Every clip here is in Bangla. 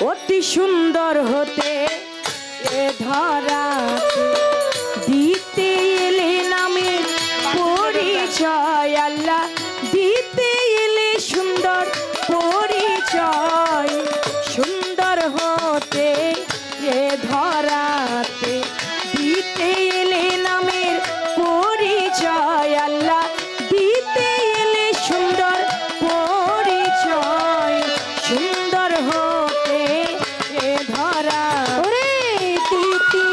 অতি সুন্দর হতে এ ধরা দিতে এলে নামের পরিচয় আল্লাহ দিতে এলে সুন্দর পরিচয় সুন্দর হতে এ ধরাতে দিতে এলে নামের পরিচয় আল্লাহ দিতে এলে সুন্দর পরিচয় সুন্দর হতে এ ধরা দিতে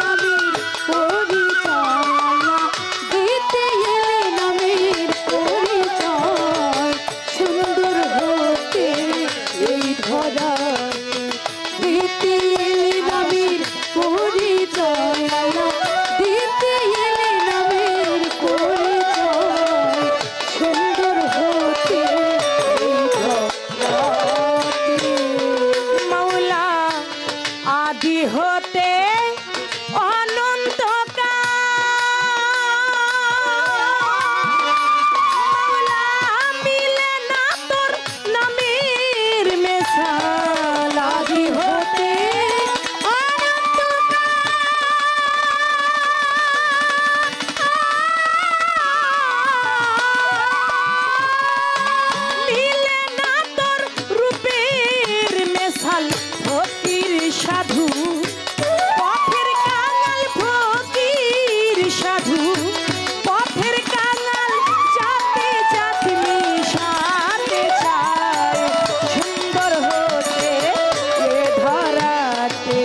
নামের পরিচয় আল্লাহ দিতে এলে নামের পরিচয় সুন্দর হতে এই ধরা দিতে এলে নামের পরিচয় আল্লাহ দিতে এলে নামের পরিচয় সুন্দর হতে এই ধরাতে মাওলা আদি হতে সাধু পথের কাঙাল ফকির সাধু পথের কাঙাল যাতে যাতে মিশাতে চায় সুন্দর হতে এ ধরাতে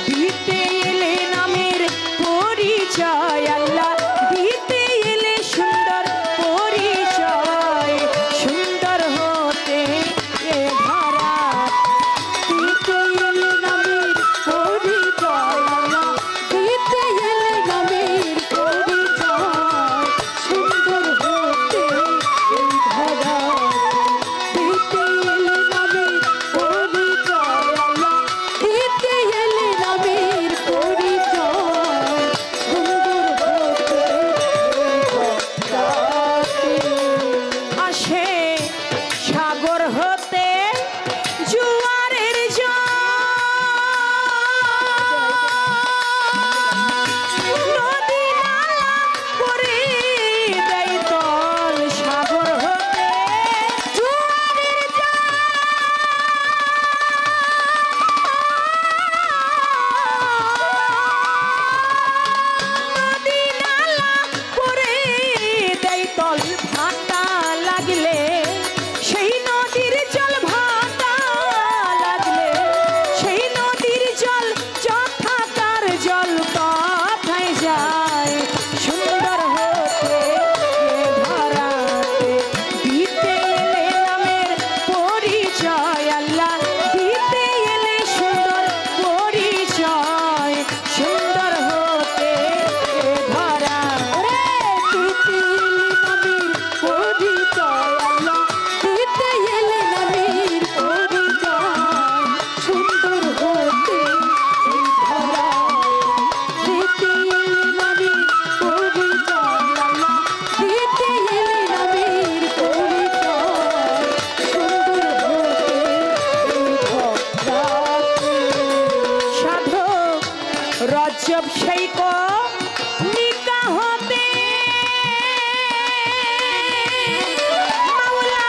দিতে এলে নামের পরিচয় আল্লাহ দিতে এলে সুন্দর পরিচয় সুন্দর হতে এ ধরা দিতে এলে নামের পরিচয় আল্লাহ দিতে এলে নামের পরিচয় সুন্দর হতে এই ধরা দিতে এলে নামের পরিচয় আল্লাহ দিতে এলে নামের পরিচয় সুন্দর হতে এই ধরাতে আসে সাগর হতে জুয়ারের নদী নালা করে দেয় তল সাগর হতে জুয়ারের নদী নালা করে দেয় তল ভাটা লাগলে সেই নদীর জল ভাটা লাগলে সেই নদীর জল যথাকার জল কথায় যায় সুন্দর হতে এ ধরাতে দিতে এলে নামের পরিচয় আল্লাহ দিতে এলে সুন্দর পরিচয় সুন্দর হতে এ ধরা দিতে এলে নামের পরিচয় আল্লাহ দিতে এলে নামের পরিচয় সুন্দর হতে এই ধরা দিতে এলে নামের পরিচয় আল্লাহ দিতে এলে নামের পরিচয় সুন্দর হতে এই ধরাতে সাধক রজব শাইখ নিকা হতে মাওলা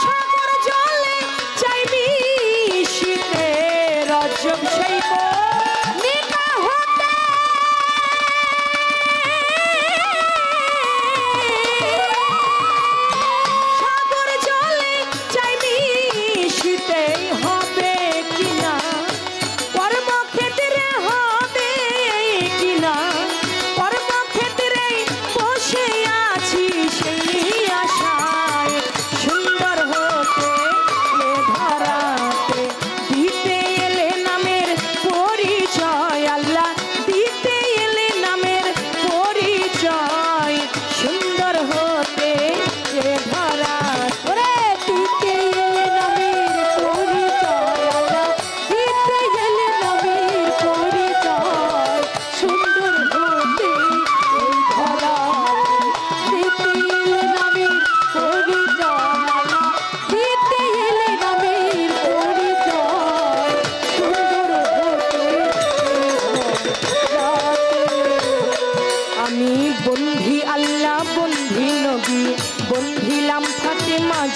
সাগর জলে চাইবি শীতে রজব শাইখ নিকা হতে সাগর জলে চাইবি শীতে হবে কিনা কর্মক্ষেত্রে হবে কিনা কর্মক্ষেত্রে বসে আছি সেই আশায় সুন্দর হতে এ ধরাতে দিতে এলে নামের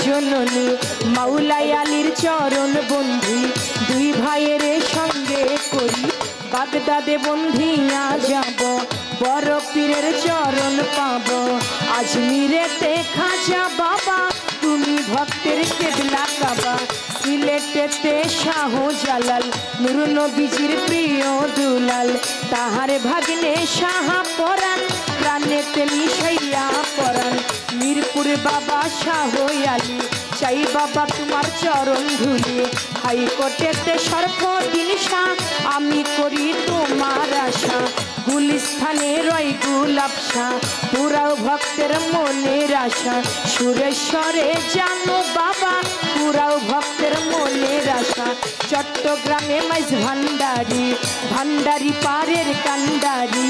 জননী মাওলাই আলীর চরণ বন্ধি দুই ভাইয়ের সঙ্গে করি বাগদাদে বন্ধিয়া যাব বড় পীরের চরণ পাব আজমিরেতে খাজা বাবা তুমি ভক্তের কেবলা কাবা সিলেটেতে শাহ জালাল নূর নবীজির প্রিয় দুলাল তাহার ভাগ্নে শাহা পরাণ প্রাণেতে মিশাইয়া পরাণ মিরপুর বাবা শাহ আলী চাই বাবা তোমার চরণ ধুলি হাইকোর্টেতে সর্বদিন শাহ আমি করি তোমার আশা গুলিস্থানে রয় গুলাব শাহ পুরাও ভক্তের মনের আশা সুরেশ্বরে জানো বাবা পুরাও ভক্তের মনের আশা চট্টগ্রামে মাইজ ভান্ডারি পারের কান্ডারি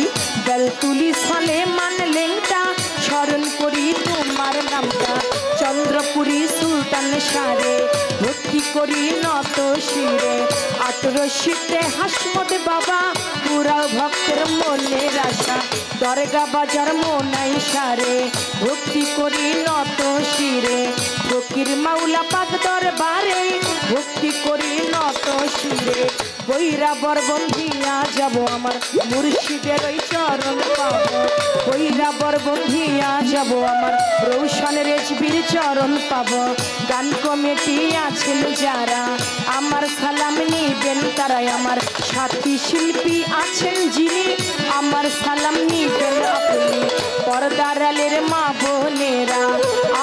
বেলতুলি সালে মানলেংটা স্মরণ করি তোমার নামটা চন্দ্রপুরী সুলতান সারে ভক্তি করি নত শিরে 1800-তে হাসমত বাবা পুরাও ভক্তের মনের আশা দরগা বাজার মোনাই সারে ভক্তি করি নত শিরে ফকির মাওলা পাক দরবারে ভক্তি করি নত শিরে বৈরাবর বন্ধিয়া যাব আমার মুর্শিদের ওই চরণ পাব বৈরাবর বন্ধিয়া যাব আমার রৌশন রেজবির চরণ পাব গান কমিটি আছেন যারা আমার সালাম নিবেন তারাই আমার সাথী শিল্পী আছেন যিনি আমার সালাম নিবেন আপনি পর্দার আলের মা বোনেরা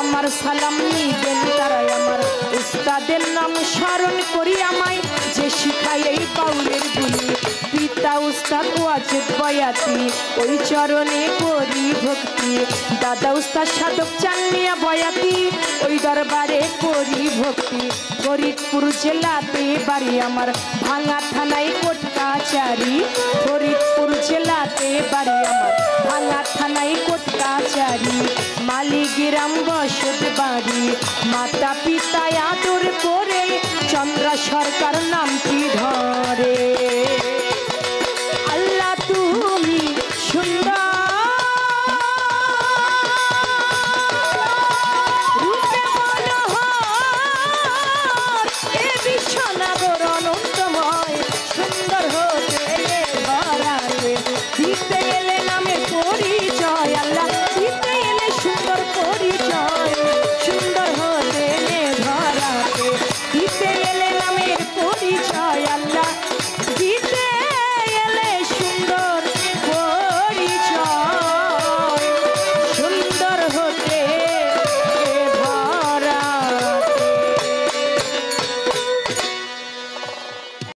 আমার সালাম নিবেন তারাই আমার উস্তাদের নাম স্মরণ করি আমায় যে শিখায় এই বাউলের গুলি পিতা উস্তাদ ওয়াজেদ বয়াতি ওই চরণে করি ভক্তি দাদা উস্তাদ সাধক চান্নিয়া বয়াতি ওই দরবারে করি ভক্তি ফরিদপুর জেলাতে বাড়ি আমার ভাঙা থানায় কোট কাচারি ফরিদপুর জেলাতে বাড়ি আমার ভাঙা থানায় কোট কাচারি মালিগ্রাম বসত বাড়ি মাতা পিতা আদর করে চন্দ্রা সরকার নাম